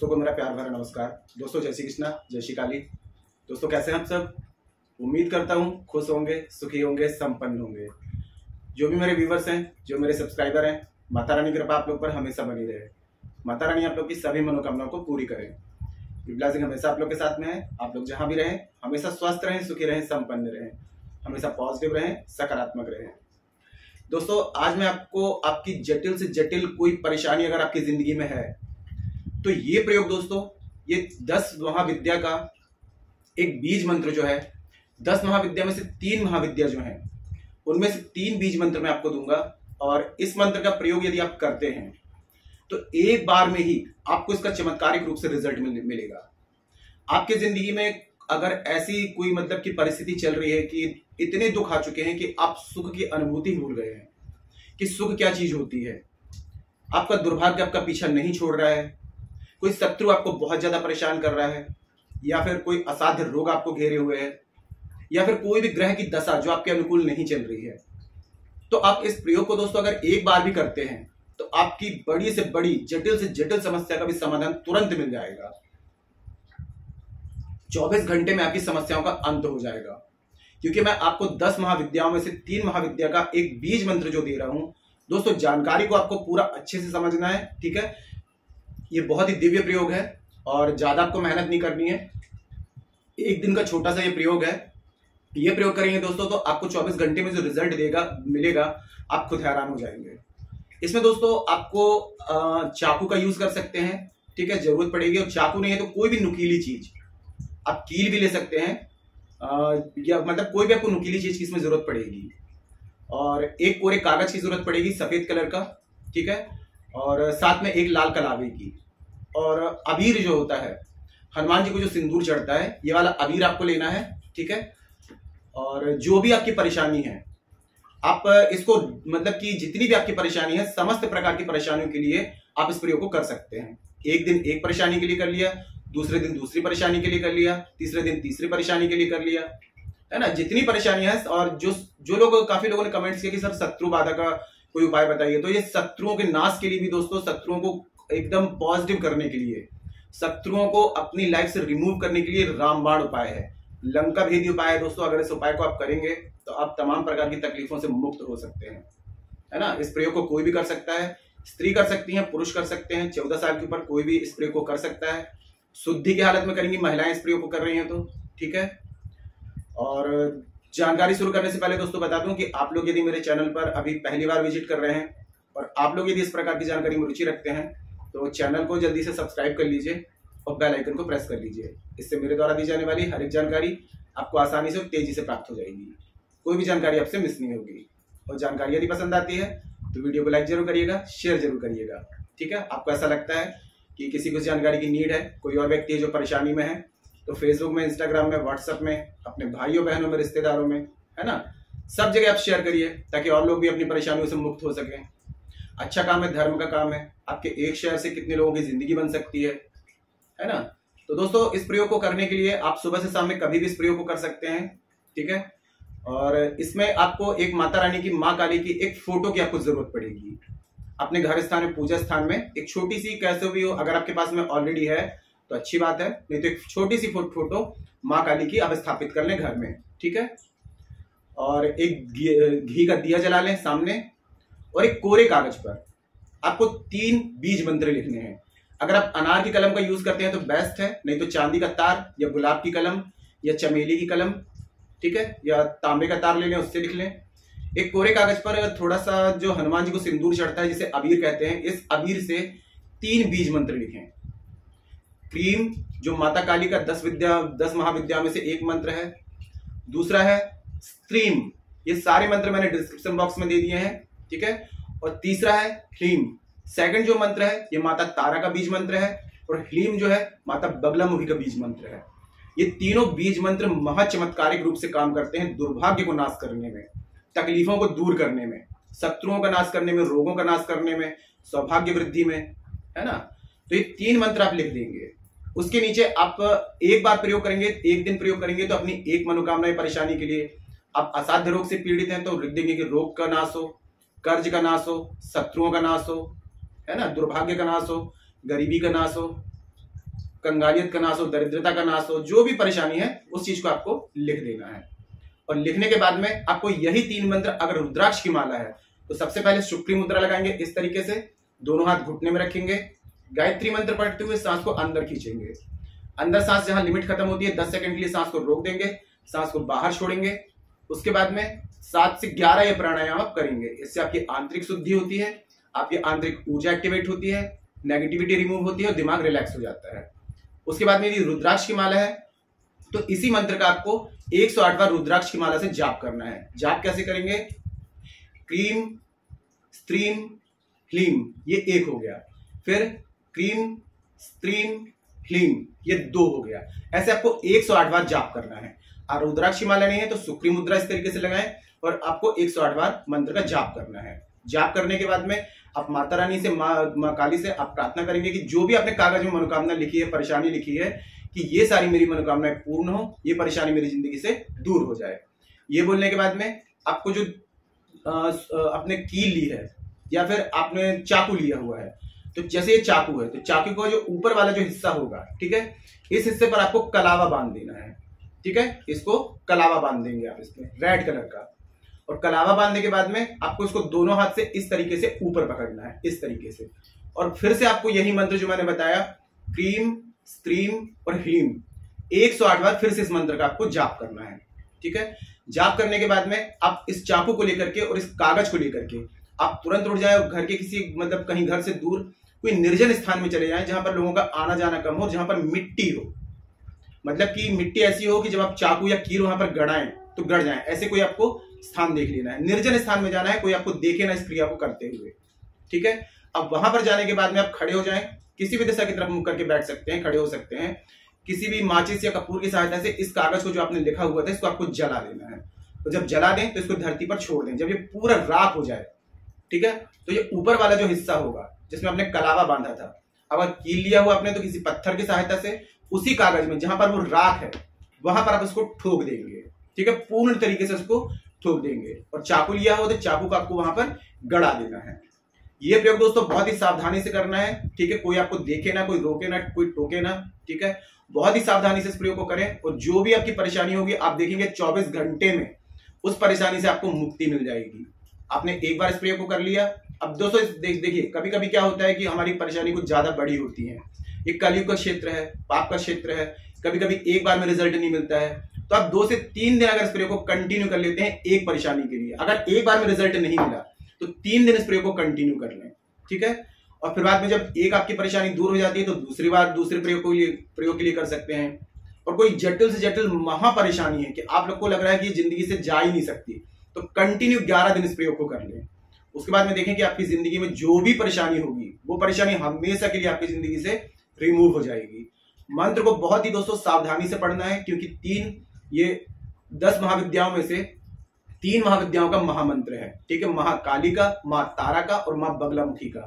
दोस्तों को मेरा प्यार भरा नमस्कार। दोस्तों जय श्री कृष्णा, जय श्री काली। दोस्तों कैसे हैं आप सब? उम्मीद करता हूँ खुश होंगे, सुखी होंगे, संपन्न होंगे। जो भी मेरे व्यूवर्स हैं, जो मेरे सब्सक्राइबर हैं, माता रानी की कृपा आप लोग पर हमेशा बनी रहे। माता रानी आप लोग की सभी मनोकामनाओं को पूरी करें। विमला सिंह हमेशा आप लोग के साथ में है। आप लोग जहाँ भी रहें हमेशा स्वस्थ रहें, सुखी रहें, संपन्न रहें, हमेशा पॉजिटिव रहें, सकारात्मक रहें। दोस्तों आज मैं आपको आपकी जटिल से जटिल कोई परेशानी अगर आपकी जिंदगी में है तो ये प्रयोग दोस्तों, ये 10 महाविद्या का एक बीज मंत्र जो है, 10 महाविद्या में से 3 महाविद्या जो है उनमें से 3 बीज मंत्र मैं आपको दूंगा। और इस मंत्र का प्रयोग यदि आप करते हैं तो एक बार में ही आपको इसका चमत्कारिक रूप से रिजल्ट मिलेगा। आपके जिंदगी में अगर ऐसी कोई मतलब की परिस्थिति चल रही है कि इतने दुख आ चुके हैं कि आप सुख की अनुभूति भूल गए हैं कि सुख क्या चीज होती है, आपका दुर्भाग्य आपका पीछा नहीं छोड़ रहा है, कोई शत्रु आपको बहुत ज्यादा परेशान कर रहा है, या फिर कोई असाध्य रोग आपको घेरे हुए है, या फिर कोई भी ग्रह की दशा जो आपके अनुकूल नहीं चल रही है, तो आप इस प्रयोग को दोस्तों अगर एक बार भी करते हैं तो आपकी बड़ी से बड़ी जटिल से जटिल समस्या का भी समाधान तुरंत मिल जाएगा। 24 घंटे में आपकी समस्याओं का अंत हो जाएगा। क्योंकि मैं आपको 10 महाविद्याओं में से 3 महाविद्या का एक बीज मंत्र जो दे रहा हूं दोस्तों, जानकारी को आपको पूरा अच्छे से समझना है। ठीक है, ये बहुत ही दिव्य प्रयोग है और ज्यादा आपको मेहनत नहीं करनी है। एक दिन का छोटा सा ये प्रयोग है। ये प्रयोग करेंगे दोस्तों तो आपको 24 घंटे में जो रिजल्ट मिलेगा आप खुद हैरान हो जाएंगे। इसमें दोस्तों आपको चाकू का यूज कर सकते हैं। ठीक है, जरूरत पड़ेगी। और चाकू नहीं है तो कोई भी नुकीली चीज, आप कील भी ले सकते हैं, या मतलब कोई भी आपको नुकीली चीज की इसमें जरूरत पड़ेगी। और एक कोरे कागज की जरूरत पड़ेगी सफेद कलर का। ठीक है, और साथ में एक लाल कलावे की। और अबीर जो होता है, हनुमान जी को जो सिंदूर चढ़ता है, ये वाला अबीर आपको लेना है। ठीक है, और जो भी आपकी परेशानी है आप इसको मतलब कि जितनी भी आपकी परेशानी है, समस्त प्रकार की परेशानियों के लिए आप इस प्रयोग को कर सकते हैं। एक दिन एक परेशानी के लिए कर लिया, दूसरे दिन दूसरी परेशानी के लिए कर लिया, तीसरे दिन तीसरी परेशानी के लिए कर लिया, है ना, जितनी परेशानियां हैं। और जो लोग, काफी लोगों ने कमेंट्स किया कि सर शत्रु बाधा का कोई उपाय बताइए, तो ये शत्रुओं के नाश के लिए भी दोस्तों, शत्रुओं को एकदम पॉजिटिव करने के लिए, शत्रुओं को अपनी लाइफ से रिमूव करने के लिए रामबाण उपाय है, लंका भेदी उपाय है दोस्तों। अगर इस उपाय को आप करेंगे तो आप तमाम प्रकार की तकलीफों से मुक्त हो सकते हैं, है ना। इस प्रयोग को कोई भी कर सकता है, स्त्री कर सकती है, पुरुष कर सकते हैं, 14 साल के ऊपर कोई भी इस प्रयोग को कर सकता है। शुद्धि की हालत में करेंगी महिलाएं इस प्रयोग को कर रही हैं तो। ठीक है, और जानकारी शुरू करने से पहले दोस्तों बता दूं कि आप लोग यदि मेरे चैनल पर अभी पहली बार विजिट कर रहे हैं और आप लोग यदि इस प्रकार की जानकारी में रुचि रखते हैं तो चैनल को जल्दी से सब्सक्राइब कर लीजिए और बेल आइकन को प्रेस कर लीजिए। इससे मेरे द्वारा दी जाने वाली हर एक जानकारी आपको आसानी से और तेजी से प्राप्त हो जाएगी। कोई भी जानकारी आपसे मिस नहीं होगी। और जानकारी यदि पसंद आती है तो वीडियो को लाइक जरूर करिएगा, शेयर जरूर करिएगा। ठीक है, आपको ऐसा लगता है कि किसी को जानकारी की नीड है, कोई और व्यक्ति है जो परेशानी में है, तो फेसबुक में, इंस्टाग्राम में, व्हाट्सएप में, अपने भाइयों बहनों में, रिश्तेदारों में, है ना, सब जगह आप शेयर करिए ताकि और लोग भी अपनी परेशानियों से मुक्त हो सकें। अच्छा काम है, धर्म का काम है। आपके एक शेयर से कितने लोगों की जिंदगी बन सकती है ना। तो दोस्तों इस प्रयोग को करने के लिए आप सुबह से शाम में कभी भी इस प्रयोग को कर सकते हैं। ठीक है, और इसमें आपको एक माता रानी की, माँ काली की एक फोटो की आपको जरूरत पड़ेगी। अपने घर स्थान में, पूजा स्थान में एक छोटी सी, कैसे भी हो, अगर आपके पास में ऑलरेडी है तो अच्छी बात है, नहीं तो एक छोटी सी फोटो माँ काली की आप स्थापित कर लें घर में। ठीक है, और एक घी का दिया जला लें सामने, और एक कोरे कागज पर आपको 3 बीज मंत्र लिखने हैं। अगर आप अनार की कलम का यूज करते हैं तो बेस्ट है, नहीं तो चांदी का तार या गुलाब की कलम या चमेली की कलम, ठीक है, या तांबे का तार ले लें, उससे लिख लें। एक कोरे कागज पर थोड़ा सा जो हनुमान जी को सिंदूर चढ़ता है जिसे अबीर कहते हैं, इस अबीर से 3 बीज मंत्र लिखें। क्रीम जो माता काली का 10 महाविद्या में से एक मंत्र है। दूसरा है स्त्रीम, ये सारे मंत्र मैंने डिस्क्रिप्शन बॉक्स में दे दिए हैं। ठीक है, और तीसरा है ह्लीम। सेकंड जो मंत्र है ये माता तारा का बीज मंत्र है, और ह्लीम जो है माता बगलामुखी का बीज मंत्र है। ये तीनों बीज मंत्र महाचमत्कारिक रूप से काम करते हैं दुर्भाग्य को नाश करने में, तकलीफों को दूर करने में, शत्रुओं का नाश करने में, रोगों का नाश करने में, सौभाग्य वृद्धि में, है ना। तो ये 3 मंत्र आप लिख देंगे। उसके नीचे आप एक बार प्रयोग करेंगे, एक दिन प्रयोग करेंगे तो अपनी एक मनोकामना परेशानी के लिए, आप असाध्य रोग से पीड़ित हैं तो लिख देंगे कि रोग का नाश हो, कर्ज का नाश हो, शत्रुओं का नाश हो, है ना, दुर्भाग्य का नाश हो, गरीबी का नाश हो, कंगालियत का नाश हो, दरिद्रता का नाश हो, जो भी परेशानी है उस चीज को आपको लिख देना है। और लिखने के बाद में आपको यही 3 मंत्र, अगर रुद्राक्ष की माला है तो सबसे पहले शुक्री मुद्रा लगाएंगे इस तरीके से, दोनों हाथ घुटने में रखेंगे, गायत्री मंत्र पढ़ते हुए सांस को अंदर खींचेंगे। अंदर सांस जहां लिमिट खत्म होती है 10 सेकंड के लिए सांस को रोक देंगे, सांस को बाहर छोड़ेंगे। उसके बाद में 7 से 11 ये प्राणायाम आप करेंगे। इससे आपकी आंतरिक शुद्धि होती है, आपकी आंतरिक ऊर्जा एक्टिवेट होती है, नेगेटिविटी रिमूव होती है और दिमाग रिलैक्स हो जाता है। उसके बाद में यदि रुद्राक्ष की माला है तो इसी मंत्र का आपको 108 बार रुद्राक्ष की माला से जाप करना है। जाप कैसे करेंगे? क्रीम स्त्रीम ह्लीम, ये 1 हो गया, फिर क्रीम स्त्रीम ह्लीम, ये 2 हो गया। ऐसे आपको 108 बार जाप करना है। और रुद्राक्ष की माला नहीं है तो शुक्री मुद्रा इस तरीके से लगाएं और आपको 108 बार मंत्र का जाप करना है। जाप करने के बाद में आप माता रानी से, माँ काली से आप प्रार्थना करेंगे कि जो भी आपने कागज में मनोकामना लिखी है, परेशानी लिखी है, कि ये सारी मेरी मनोकामनाएं पूर्ण हो, ये परेशानी मेरी जिंदगी से दूर हो जाए। ये बोलने के बाद में आपको जो आपने कील ली है या फिर आपने चाकू लिया हुआ है, तो जैसे ये चाकू है तो चाकू का जो ऊपर वाला जो हिस्सा होगा, ठीक है, इस हिस्से पर आपको कलावा बांध देना है। ठीक है, इसको कलावा बांध देंगे आप इसमें रेड कलर का। और कलावा बांधने के बाद में आपको इसको दोनों हाथ से इस तरीके से ऊपर पकड़ना है, इस तरीके से। और फिर से आपको यही मंत्र जो मैंने बताया, क्रीम स्त्रीम और ह्लीम, 108 बार फिर से इस मंत्र का आपको जाप करना है। ठीक है, जाप करने के बाद में आप इस चाकू को लेकर के और इस कागज को लेकर के आप तुरंत उठ जाए और घर के किसी, मतलब कहीं घर से दूर कोई निर्जन स्थान में चले जाएं जहां पर लोगों का आना जाना कम हो, जहां पर मिट्टी हो, मतलब कि मिट्टी ऐसी हो कि जब आप चाकू या कील वहां पर गड़ाएं तो गड़ जाएं, ऐसे कोई आपको स्थान देख लेना है। निर्जन स्थान में जाना है, कोई आपको देखे ना इस क्रिया को करते हुए। ठीक है, अब वहां पर जाने के बाद में आप खड़े हो जाएं, किसी भी दिशा की तरफ मुख करके बैठ सकते हैं, खड़े हो सकते हैं। किसी भी माचिस या कपूर की सहायता से इस कागज को जो आपने लिखा हुआ था इसको आपको जला देना है। तो जब जला दें तो इसको धरती पर छोड़ दें। जब ये पूरा राख हो जाए, ठीक है, तो ये ऊपर वाला जो हिस्सा होगा जिसमें आपने कलावा बांधा था, अगर कील लिया हुआ आपने तो किसी पत्थर की सहायता से उसी कागज में जहां पर वो राख है वहां पर आप इसको ठोक देंगे। ठीक है, पूर्ण तरीके से उसको ठोक देंगे। और चाकू लिया हो तो चाकू का आपको वहां पर गड़ा देना है। ये प्रयोग दोस्तों बहुत ही सावधानी से करना है। ठीक है, कोई आपको देखे ना, कोई रोके ना, कोई टोके ना। ठीक है, बहुत ही सावधानी से इस प्रयोग को करें और जो भी आपकी परेशानी होगी आप देखेंगे 24 घंटे में उस परेशानी से आपको मुक्ति मिल जाएगी। आपने एक बार इस प्रयोग को कर लिया। अब दोस्तों देखिए, कभी कभी क्या होता है कि हमारी परेशानी कुछ ज्यादा बड़ी होती है, ये कलयुग का क्षेत्र है, पाप का क्षेत्र है, कभी कभी एक बार में रिजल्ट नहीं मिलता है, तो आप 2 से 3 दिन अगर इस प्रयोग को कंटिन्यू कर लेते हैं एक परेशानी के लिए, अगर एक बार में रिजल्ट नहीं मिला तो 3 दिन इस प्रयोग को कंटिन्यू कर लें। ठीक है, और फिर बाद में जब एक आपकी परेशानी दूर हो जाती है तो दूसरी बार दूसरे प्रयोग के लिए कर सकते हैं। और कोई जटिल से जटिल महा परेशानी है कि आप लोग को लग रहा है कि जिंदगी से जा ही नहीं सकती, तो कंटिन्यू 11 दिन इस प्रयोग को कर लें। उसके बाद में देखें कि आपकी जिंदगी में जो भी परेशानी होगी वो परेशानी हमेशा के लिए आपकी जिंदगी से रिमूव हो जाएगी। मंत्र को बहुत ही दोस्तों सावधानी से पढ़ना है, क्योंकि ये 10 महाविद्याओं में से 3 महाविद्याओं का महामंत्र है। ठीक है, महाकाली का, माँ तारा का और माँ बगलामुखी का।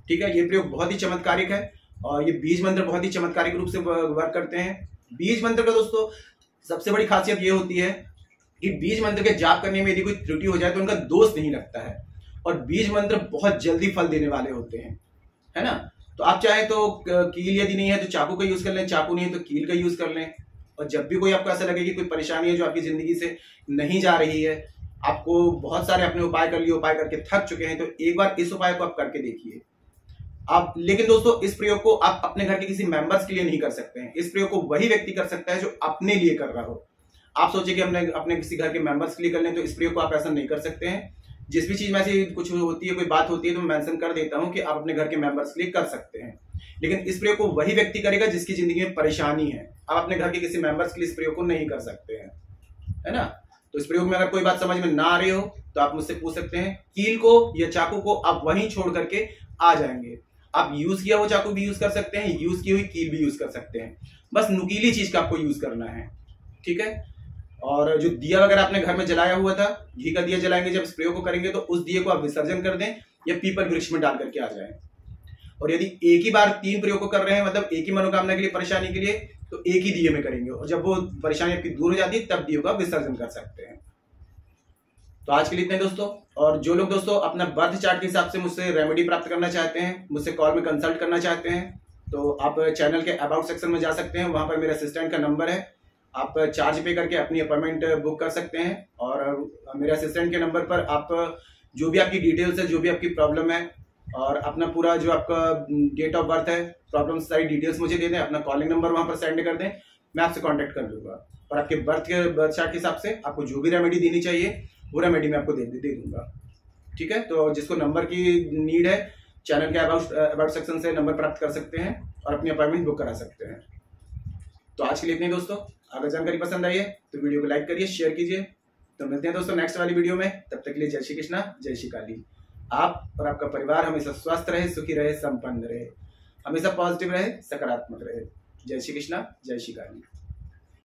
ठीक है, ये प्रयोग बहुत ही चमत्कारिक है और ये बीज मंत्र बहुत ही चमत्कारिक रूप से वर्क करते हैं। बीज मंत्र का दोस्तों सबसे बड़ी खासियत ये होती है कि बीज मंत्र के जाप करने में यदि कोई त्रुटि हो जाए तो उनका दोष नहीं लगता है और बीज मंत्र बहुत जल्दी फल देने वाले होते हैं, है ना। तो आप चाहे तो कील यदि नहीं है तो चाकू का यूज कर लें, चाकू नहीं है तो कील का यूज कर लें। और जब भी कोई आपको ऐसा लगे कि कोई परेशानी है जो आपकी जिंदगी से नहीं जा रही है, आपको बहुत सारे अपने उपाय कर लिए, उपाय करके थक चुके हैं, तो एक बार इस उपाय को आप करके देखिए आप। लेकिन दोस्तों इस प्रयोग को आप अपने घर के किसी मेंबर्स के लिए नहीं कर सकते हैं। इस प्रयोग को वही व्यक्ति कर सकता है जो अपने लिए कर रहा हो। आप सोचे कि हमने अपने किसी घर के मेंबर्स के लिए कर लें, तो इस प्रयोग को आप ऐसा नहीं कर सकते हैं। जिस भी चीज में ऐसी कुछ होती है, कोई बात होती है, तो मैं मेंशन कर देता हूं कि आप अपने घर के मेंबर्स के लिए कर सकते हैं। लेकिन इस प्रयोग को वही व्यक्ति करेगा जिसकी जिंदगी में परेशानी है। आप अपने घर के किसी मेंबर्स के लिए इस प्रयोग को नहीं कर सकते हैं, है ना। तो इस प्रयोग में अगर कोई बात समझ में ना आ रही हो तो आप मुझसे पूछ सकते हैं। कील को या चाकू को आप वहीं छोड़ करके आ जाएंगे। आप यूज किया हुआ चाकू भी यूज कर सकते हैं, यूज की हुई कील भी यूज कर सकते हैं, बस नुकीली चीज का आपको यूज करना है। ठीक है, और जो दिया वगैरह आपने घर में जलाया हुआ था, घी का दिया जलाएंगे, जब इस प्रयोग को करेंगे तो उस दिए को आप विसर्जन कर दें या पीपल वृक्ष में डाल करके आ जाएं। और यदि एक ही बार 3 प्रयोग को कर रहे हैं, मतलब एक ही मनोकामना के लिए, परेशानी के लिए, तो एक ही दिए में करेंगे और जब वो परेशानी आपकी दूर हो जाती है तब दियों का विसर्जन कर सकते हैं। तो आज के लिए इतने दोस्तों। और जो लोग दोस्तों अपना बर्थ चार्ट के हिसाब से मुझसे रेमेडी प्राप्त करना चाहते हैं, मुझसे कॉल में कंसल्ट करना चाहते हैं, तो आप चैनल के अबाउट सेक्शन में जा सकते हैं, वहां पर मेरे असिस्टेंट का नंबर है, आप चार्ज पे करके अपनी अपॉइंटमेंट बुक कर सकते हैं। और मेरे असिस्टेंट के नंबर पर आप जो भी आपकी डिटेल्स है, जो भी आपकी प्रॉब्लम है और अपना पूरा जो आपका डेट ऑफ बर्थ है, प्रॉब्लम सारी डिटेल्स मुझे दे दें, अपना कॉलिंग नंबर वहां पर सेंड कर दें, मैं आपसे कांटेक्ट कर लूंगा और आपके बर्थ चार्ट के हिसाब से आपको जो भी रेमेडी देनी चाहिए वो रेमेडी मैं आपको दे दूंगा। ठीक है, तो जिसको नंबर की नीड है चैनल के अबाउट सेक्शन से नंबर प्राप्त कर सकते हैं और अपनी अपॉइंटमेंट बुक करा सकते हैं। तो आज के लिए इतने दोस्तों, अगर जानकारी पसंद आई है तो वीडियो को लाइक करिए, शेयर कीजिए। तो मिलते हैं दोस्तों नेक्स्ट वाली वीडियो में, तब तक के लिए जय श्री कृष्णा, जय श्री काली। आप और आपका परिवार हमेशा स्वस्थ रहे, सुखी रहे, संपन्न रहे, हमेशा पॉजिटिव रहे, सकारात्मक रहे। जय श्री कृष्णा, जय श्री काली।